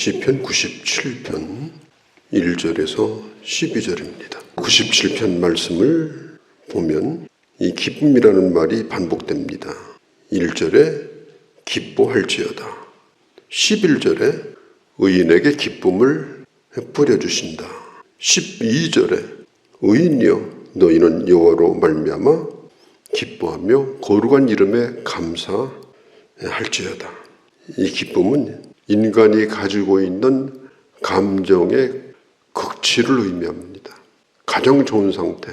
시편 97편 1절에서 12절입니다. 97편 말씀을 보면 이 기쁨이라는 말이 반복됩니다. 1절에 기뻐할지어다. 11절에 의인에게 기쁨을 뿌려주신다. 12절에 의인이여 너희는 여호와로 말미암아 기뻐하며 거룩한 이름에 감사할지어다. 이 기쁨은 인간이 가지고 있는 감정의 극치를 의미합니다. 가장 좋은 상태,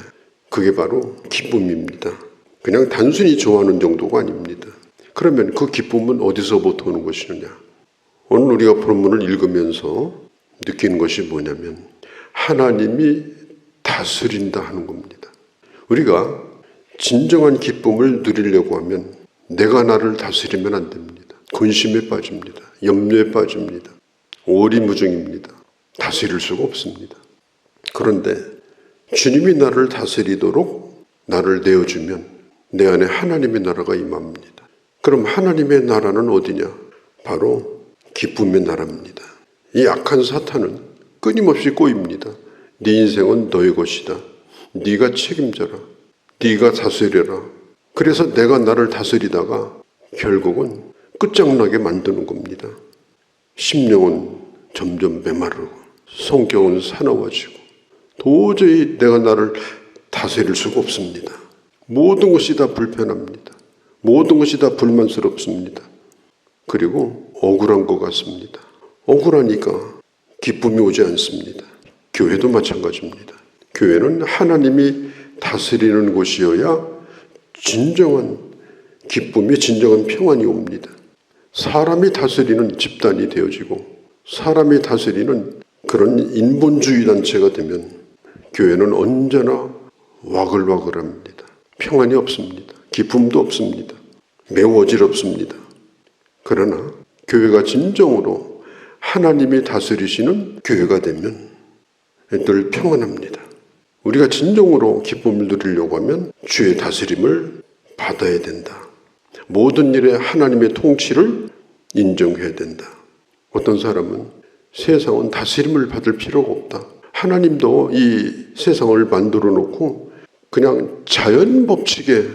그게 바로 기쁨입니다. 그냥 단순히 좋아하는 정도가 아닙니다. 그러면 그 기쁨은 어디서부터 오는 것이느냐? 오늘 우리가 본문을 읽으면서 느끼는 것이 뭐냐면 하나님이 다스린다 하는 겁니다. 우리가 진정한 기쁨을 누리려고 하면 내가 나를 다스리면 안 됩니다. 근심에 빠집니다. 염려에 빠집니다. 오리무중입니다. 다스릴 수가 없습니다. 그런데 주님이 나를 다스리도록 나를 내어주면 내 안에 하나님의 나라가 임합니다. 그럼 하나님의 나라는 어디냐? 바로 기쁨의 나라입니다. 이 악한 사탄은 끊임없이 꼬입니다. 네 인생은 너의 것이다. 네가 책임져라. 네가 다스려라. 그래서 내가 나를 다스리다가 결국은 끝장나게 만드는 겁니다. 심령은 점점 메마르고 성격은 사나워지고 도저히 내가 나를 다스릴 수가 없습니다. 모든 것이 다 불편합니다. 모든 것이 다 불만스럽습니다. 그리고 억울한 것 같습니다. 억울하니까 기쁨이 오지 않습니다. 교회도 마찬가지입니다. 교회는 하나님이 다스리는 곳이어야 진정한 기쁨이, 진정한 평안이 옵니다. 사람이 다스리는 집단이 되어지고 사람이 다스리는 그런 인본주의 단체가 되면 교회는 언제나 와글와글합니다. 평안이 없습니다. 기쁨도 없습니다. 매우 어지럽습니다. 그러나 교회가 진정으로 하나님이 다스리시는 교회가 되면 늘 평안합니다. 우리가 진정으로 기쁨을 누리려고 하면 주의 다스림을 받아야 된다. 모든 일에 하나님의 통치를 인정해야 된다. 어떤 사람은 세상은 다스림을 받을 필요가 없다. 하나님도 이 세상을 만들어 놓고 그냥 자연 법칙에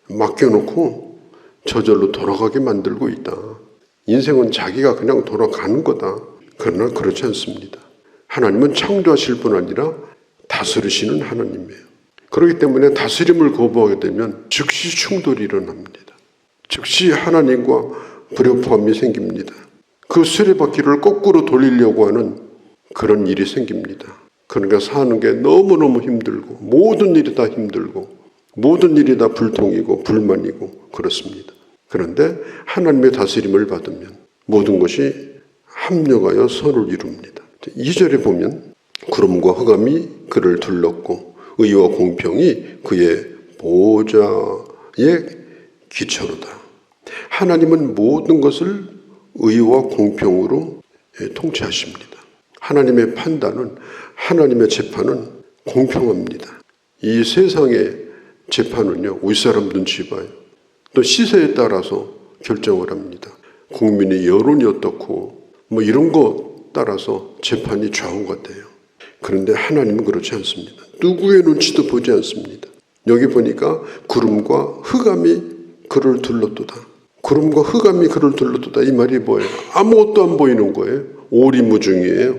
맡겨놓고 저절로 돌아가게 만들고 있다. 인생은 자기가 그냥 돌아가는 거다. 그러나 그렇지 않습니다. 하나님은 창조하실 뿐 아니라 다스리시는 하나님이에요. 그렇기 때문에 다스림을 거부하게 되면 즉시 충돌이 일어납니다. 즉시 하나님과 불협화음이 생깁니다. 그 수레바퀴를 거꾸로 돌리려고 하는 그런 일이 생깁니다. 그러니까 사는 게 너무너무 힘들고 모든 일이 다 힘들고 모든 일이 다 불통이고 불만이고 그렇습니다. 그런데 하나님의 다스림을 받으면 모든 것이 합력하여 선을 이룹니다. 2절에 보면 구름과 흑암이 그를 둘렀고 의와 공평이 그의 보좌에 기초로다. 하나님은 모든 것을 의와 공평으로 통치하십니다. 하나님의 판단은, 하나님의 재판은 공평합니다. 이 세상의 재판은요, 윗사람 눈치 봐요. 또 시세에 따라서 결정을 합니다. 국민의 여론이 어떻고 이런 거 따라서 재판이 좌우가 돼요. 그런데 하나님은 그렇지 않습니다. 누구의 눈치도 보지 않습니다. 여기 보니까 구름과 흑암이 그를 둘렀도다. 구름과 흑암이 그를 둘렀도다. 이 말이 뭐예요? 아무것도 안 보이는 거예요. 오리무중이에요.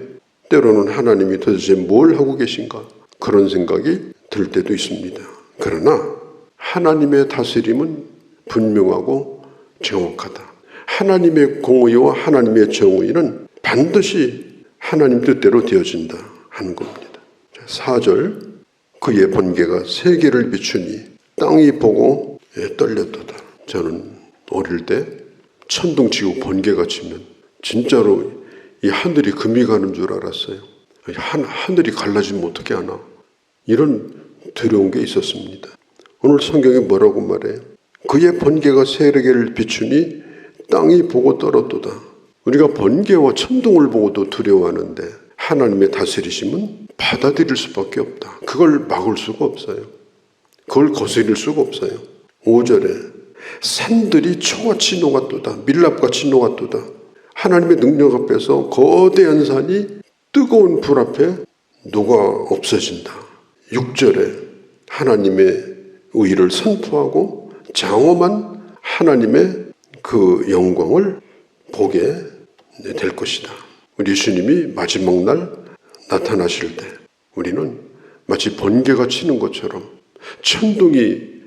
때로는 하나님이 도대체 뭘 하고 계신가? 그런 생각이 들 때도 있습니다. 그러나 하나님의 다스림은 분명하고 정확하다. 하나님의 공의와 하나님의 정의는 반드시 하나님 뜻대로 되어진다 하는 겁니다. 4절 그의 번개가 세계를 비추니 땅이 보고 떨렸도다. 저는 어릴 때 천둥치고 번개가 치면 진짜로 이 하늘이 금이 가는 줄 알았어요. 하늘이 갈라지면 어떻게 하나? 이런 두려운 게 있었습니다. 오늘 성경이 뭐라고 말해요? 그의 번개가 세계를 비추니 땅이 보고 떨었도다. 우리가 번개와 천둥을 보고도 두려워하는데 하나님의 다스리심은 받아들일 수밖에 없다. 그걸 막을 수가 없어요. 그걸 거스릴 수가 없어요. 5절에 산들이 초같이 녹았도다. 밀랍같이 녹았도다. 하나님의 능력 앞에서 거대한 산이 뜨거운 불 앞에 녹아 없어진다. 6절에 하나님의 의를 선포하고 장엄한 하나님의 그 영광을 보게 될 것이다. 우리 주님이 마지막 날 나타나실 때 우리는 마치 번개가 치는 것처럼 천둥이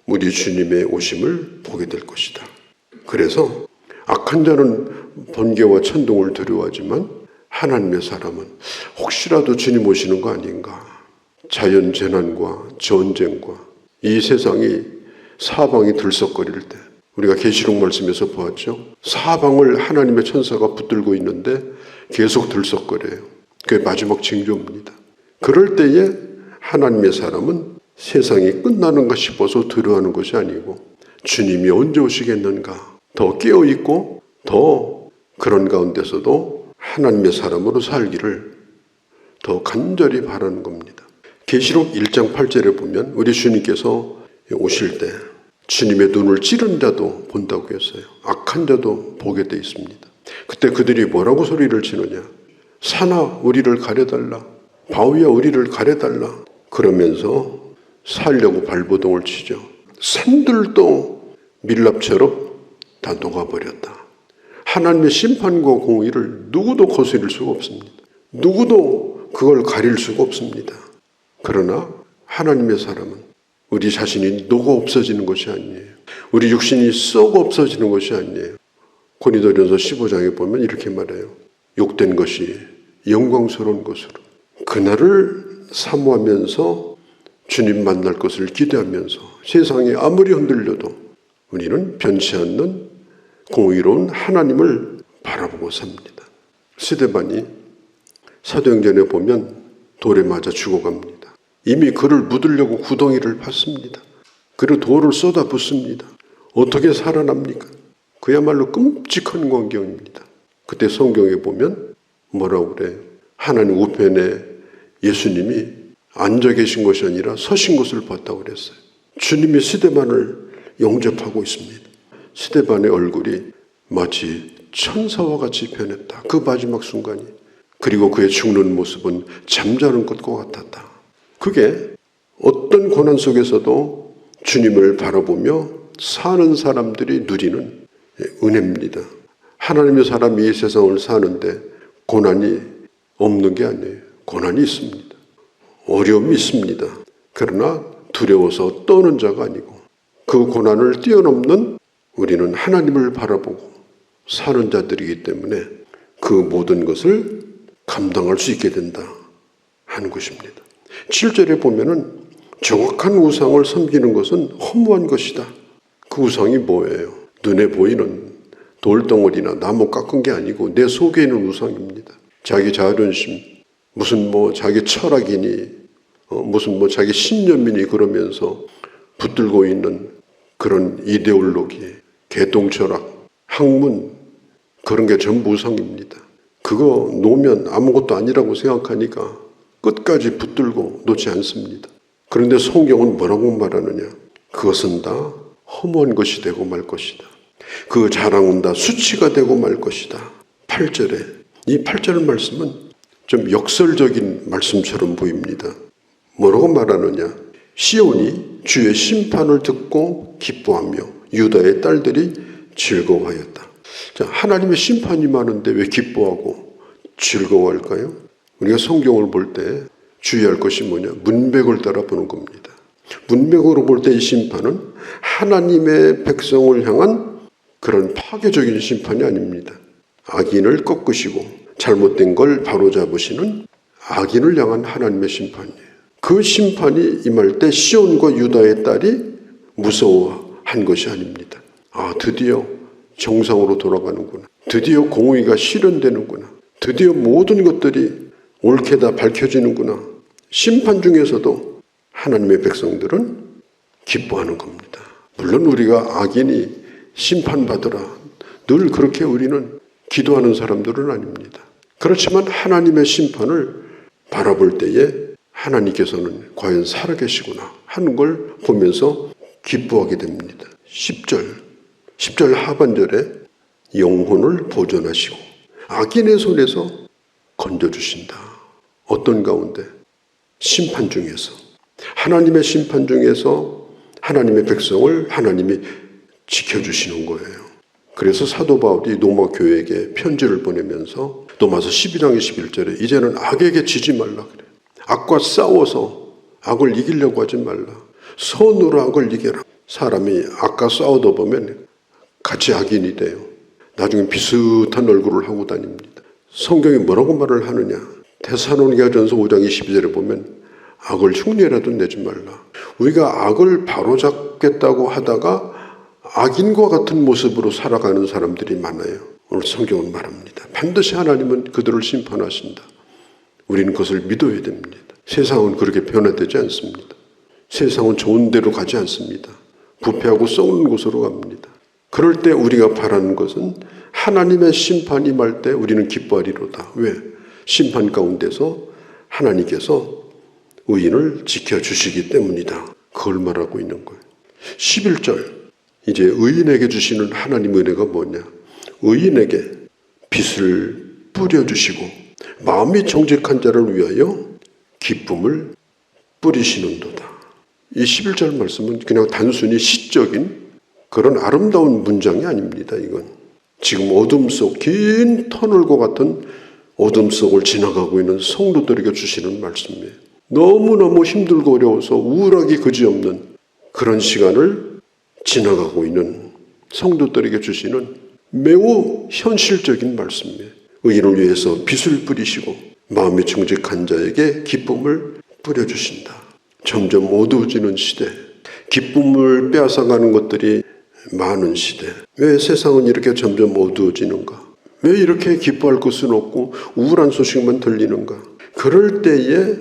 우리 주님의 오심을 보게 될 것이다. 그래서 악한 자는 번개와 천둥을 두려워하지만 하나님의 사람은 혹시라도 주님 오시는 거 아닌가. 자연재난과 전쟁과 이 세상이 사방이 들썩거릴 때 우리가 계시록 말씀에서 보았죠. 사방을 하나님의 천사가 붙들고 있는데 계속 들썩거려요. 그게 마지막 징조입니다. 그럴 때에 하나님의 사람은 세상이 끝나는가 싶어서 두려워하는 것이 아니고 주님이 언제 오시겠는가 더 깨어있고 더 그런 가운데서도 하나님의 사람으로 살기를 더 간절히 바라는 겁니다. 계시록 1장 8절에 보면 우리 주님께서 오실 때 주님의 눈을 찌른 자도 본다고 했어요. 악한 자도 보게 돼 있습니다. 그때 그들이 뭐라고 소리를 치느냐. 산아 우리를 가려달라. 바위야 우리를 가려달라. 그러면서 살려고 발버둥을 치죠. 산들도 밀랍처럼 다 녹아버렸다. 하나님의 심판과 공의를 누구도 거스릴 수가 없습니다. 누구도 그걸 가릴 수가 없습니다. 그러나 하나님의 사람은 우리 자신이 녹아 없어지는 것이 아니에요. 우리 육신이 썩어 없어지는 것이 아니에요. 고린도전서 15장에 보면 이렇게 말해요. 욕된 것이 영광스러운 것으로 그날을 사모하면서 주님 만날 것을 기대하면서 세상이 아무리 흔들려도 우리는 변치 않는 공의로운 하나님을 바라보고 삽니다. 스데반이 사도행전에 보면 돌에 맞아 죽어갑니다. 이미 그를 묻으려고 구덩이를 팠습니다. 그리고 돌을 쏟아붓습니다. 어떻게 살아납니까? 그야말로 끔찍한 광경입니다. 그때 성경에 보면 뭐라고 그래요? 하나님 우편에 예수님이 앉아 계신 것이 아니라 서신 것을 봤다고 그랬어요. 주님이 스데반을 영접하고 있습니다. 스데반의 얼굴이 마치 천사와 같이 변했다. 그 마지막 순간이. 그리고 그의 죽는 모습은 잠자는 것과 같았다. 그게 어떤 고난 속에서도 주님을 바라보며 사는 사람들이 누리는 은혜입니다. 하나님의 사람이 이 세상을 사는데 고난이 없는 게 아니에요. 고난이 있습니다. 어려움이 있습니다. 그러나 두려워서 떠는 자가 아니고 그 고난을 뛰어넘는 우리는 하나님을 바라보고 사는 자들이기 때문에 그 모든 것을 감당할 수 있게 된다 하는 것입니다. 7절에 보면은 정확한 우상을 섬기는 것은 허무한 것이다. 그 우상이 뭐예요? 눈에 보이는 돌덩어리나 나무 깎은 게 아니고 내 속에 있는 우상입니다. 자기 자존심, 무슨 자기 철학이니, 무슨 자기 신념이니 그러면서 붙들고 있는 그런 이데올로기, 개똥철학, 학문 그런 게 전부 우상입니다. 그거 놓으면 아무것도 아니라고 생각하니까 끝까지 붙들고 놓지 않습니다. 그런데 성경은 뭐라고 말하느냐? 그것은 다 허무한 것이 되고 말 것이다. 그 자랑은 다 수치가 되고 말 것이다. 8절에 이 8절 말씀은 좀 역설적인 말씀처럼 보입니다. 뭐라고 말하느냐? 시온이 주의 심판을 듣고 기뻐하며 유다의 딸들이 즐거워하였다. 자, 하나님의 심판이 많은데 왜 기뻐하고 즐거워할까요? 우리가 성경을 볼 때 주의할 것이 뭐냐? 문맥을 따라 보는 겁니다. 문맥으로 볼 때 이 심판은 하나님의 백성을 향한 그런 파괴적인 심판이 아닙니다. 악인을 꺾으시고 잘못된 걸 바로잡으시는 악인을 향한 하나님의 심판이에요. 그 심판이 임할 때 시온과 유다의 딸이 무서워한 것이 아닙니다. 아, 드디어 정상으로 돌아가는구나. 드디어 공의가 실현되는구나. 드디어 모든 것들이 옳게 다 밝혀지는구나. 심판 중에서도 하나님의 백성들은 기뻐하는 겁니다. 물론 우리가 악인이 심판받으라 늘 그렇게 우리는 기도하는 사람들은 아닙니다. 그렇지만 하나님의 심판을 바라볼 때에 하나님께서는 과연 살아계시구나 하는 걸 보면서 기뻐하게 됩니다. 10절 하반절에 영혼을 보존하시고 악인의 손에서 건져주신다. 어떤 가운데? 심판 중에서. 하나님의 심판 중에서 하나님의 백성을 하나님이 지켜주시는 거예요. 그래서 사도 바울이 로마 교회에게 편지를 보내면서 로마서 12장 21절에 이제는 악에게 지지 말라 그래요. 악과 싸워서 악을 이기려고 하지 말라. 선으로 악을 이겨라. 사람이 악과 싸우다 보면 같이 악인이 돼요. 나중에 비슷한 얼굴을 하고 다닙니다. 성경이 뭐라고 말을 하느냐? 데살로니가전서 5장 22절에 보면 악을 흉내라도 내지 말라. 우리가 악을 바로잡겠다고 하다가 악인과 같은 모습으로 살아가는 사람들이 많아요. 오늘 성경은 말합니다. 반드시 하나님은 그들을 심판하신다. 우리는 그것을 믿어야 됩니다. 세상은 그렇게 변화되지 않습니다. 세상은 좋은 데로 가지 않습니다. 부패하고 썩는 곳으로 갑니다. 그럴 때 우리가 바라는 것은 하나님의 심판이 임할 때 우리는 기뻐하리로다. 왜? 심판 가운데서 하나님께서 의인을 지켜주시기 때문이다. 그걸 말하고 있는 거예요. 11절 이제 의인에게 주시는 하나님의 은혜가 뭐냐? 의인에게 빛을 뿌려주시고 마음이 정직한 자를 위하여 기쁨을 뿌리시는도다. 이 11절 말씀은 그냥 단순히 시적인 그런 아름다운 문장이 아닙니다. 이건 지금 어둠 속 긴 터널과 같은 어둠 속을 지나가고 있는 성도들에게 주시는 말씀이에요. 너무너무 힘들고 어려워서 우울하기 그지없는 그런 시간을 지나가고 있는 성도들에게 주시는 매우 현실적인 말씀이에요. 의인을 위해서 빛을 뿌리시고 마음이 정직한 자에게 기쁨을 뿌려주신다. 점점 어두워지는 시대, 기쁨을 빼앗아가는 것들이 많은 시대. 왜 세상은 이렇게 점점 어두워지는가? 왜 이렇게 기뻐할 것은 없고 우울한 소식만 들리는가? 그럴 때에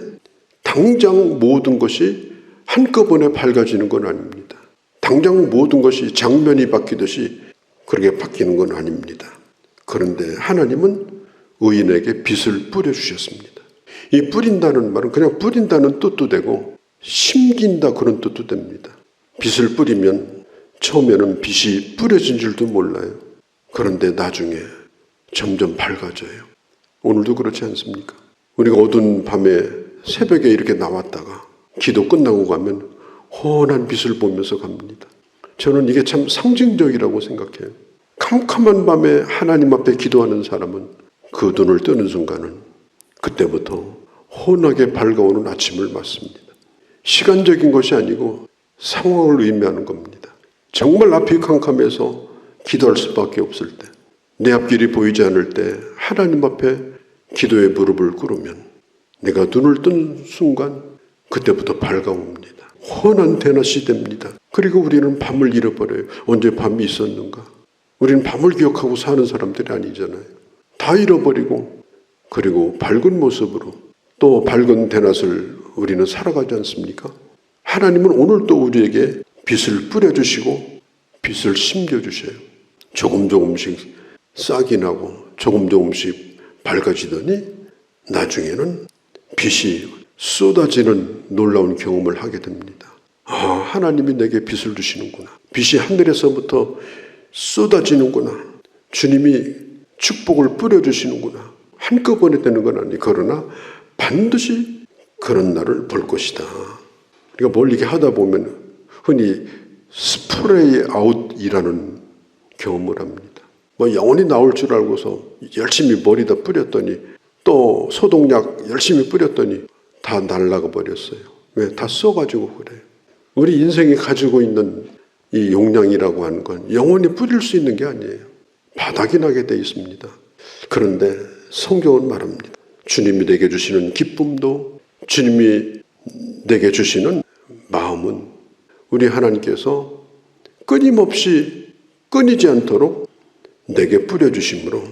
당장 모든 것이 한꺼번에 밝아지는 건 아닙니다. 당장 모든 것이 장면이 바뀌듯이 그렇게 바뀌는 건 아닙니다. 그런데 하나님은 의인에게 빛을 뿌려주셨습니다. 이 뿌린다는 말은 그냥 뿌린다는 뜻도 되고 심긴다 그런 뜻도 됩니다. 빛을 뿌리면 처음에는 빛이 뿌려진 줄도 몰라요. 그런데 나중에 점점 밝아져요. 오늘도 그렇지 않습니까? 우리가 어두운 밤에 새벽에 이렇게 나왔다가 기도 끝나고 가면 환한 빛을 보면서 갑니다. 저는 이게 참 상징적이라고 생각해요. 캄캄한 밤에 하나님 앞에 기도하는 사람은 그 눈을 뜨는 순간은 그때부터 환하게 밝아오는 아침을 맞습니다. 시간적인 것이 아니고 상황을 의미하는 겁니다. 정말 앞이 캄캄해서 기도할 수밖에 없을 때, 내 앞길이 보이지 않을 때 하나님 앞에 기도의 무릎을 꿇으면 내가 눈을 뜬 순간 그때부터 밝아옵니다. 환한 대낮이 됩니다. 그리고 우리는 밤을 잃어버려요. 언제 밤이 있었는가? 우리는 밤을 기억하고 사는 사람들이 아니잖아요. 다 잃어버리고 그리고 밝은 모습으로 또 밝은 대낮을 우리는 살아가지 않습니까? 하나님은 오늘도 우리에게 빛을 뿌려주시고 빛을 심겨주셔요. 조금 조금씩 싹이 나고 조금 조금씩 밝아지더니 나중에는 빛이 쏟아지는 놀라운 경험을 하게 됩니다. 아, 하나님이 내게 빛을 주시는구나. 빛이 하늘에서부터 쏟아지는구나. 주님이 축복을 뿌려주시는구나. 한꺼번에 되는 건 아니. 그러나 반드시 그런 날을 볼 것이다. 우리가 뭘 이렇게 하다 보면 흔히 스프레이 아웃이라는 경험을 합니다. 뭐 영원히 나올 줄 알고서 열심히 머리다 뿌렸더니 또 소독약 열심히 뿌렸더니 다 날아가 버렸어요. 왜? 다 써가지고 그래요. 우리 인생이 가지고 있는 이 용량이라고 하는 건 영원히 뿌릴 수 있는 게 아니에요. 바닥이 나게 돼 있습니다. 그런데 성경은 말합니다. 주님이 내게 주시는 기쁨도 주님이 내게 주시는 마음은 우리 하나님께서 끊임없이 끊이지 않도록 내게 뿌려주심으로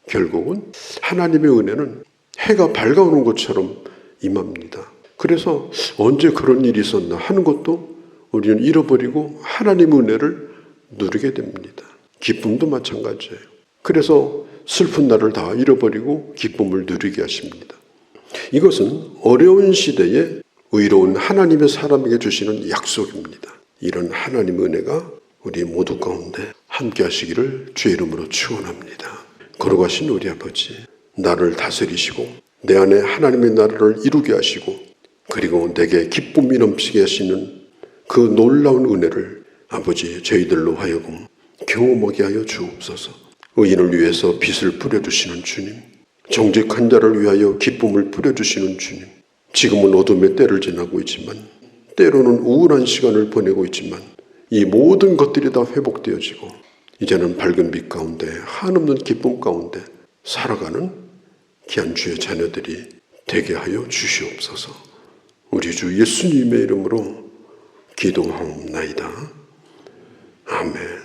결국은 하나님의 은혜는 해가 밝아오는 것처럼 임합니다. 그래서 언제 그런 일이 있었나 하는 것도 우리는 잃어버리고 하나님의 은혜를 누리게 됩니다. 기쁨도 마찬가지예요. 그래서 슬픈 날을 다 잃어버리고 기쁨을 누리게 하십니다. 이것은 어려운 시대에 의로운 하나님의 사람에게 주시는 약속입니다. 이런 하나님의 은혜가 우리 모두 가운데 한 함께 하시기를 주의 이름으로 축원합니다. 걸어가신 우리 아버지, 나를 다스리시고 내 안에 하나님의 나라를 이루게 하시고 그리고 내게 기쁨이 넘치게 하시는 그 놀라운 은혜를 아버지 저희들로 하여금 경험하게 하여 주옵소서. 의인을 위해서 빛을 뿌려주시는 주님, 정직한 자를 위하여 기쁨을 뿌려주시는 주님, 지금은 어둠의 때를 지나고 있지만 때로는 우울한 시간을 보내고 있지만 이 모든 것들이 다 회복되어지고 이제는 밝은 빛 가운데 한없는 기쁨 가운데 살아가는 귀한 주의 자녀들이 되게 하여 주시옵소서. 우리 주 예수님의 이름으로 기도하옵나이다. 아멘.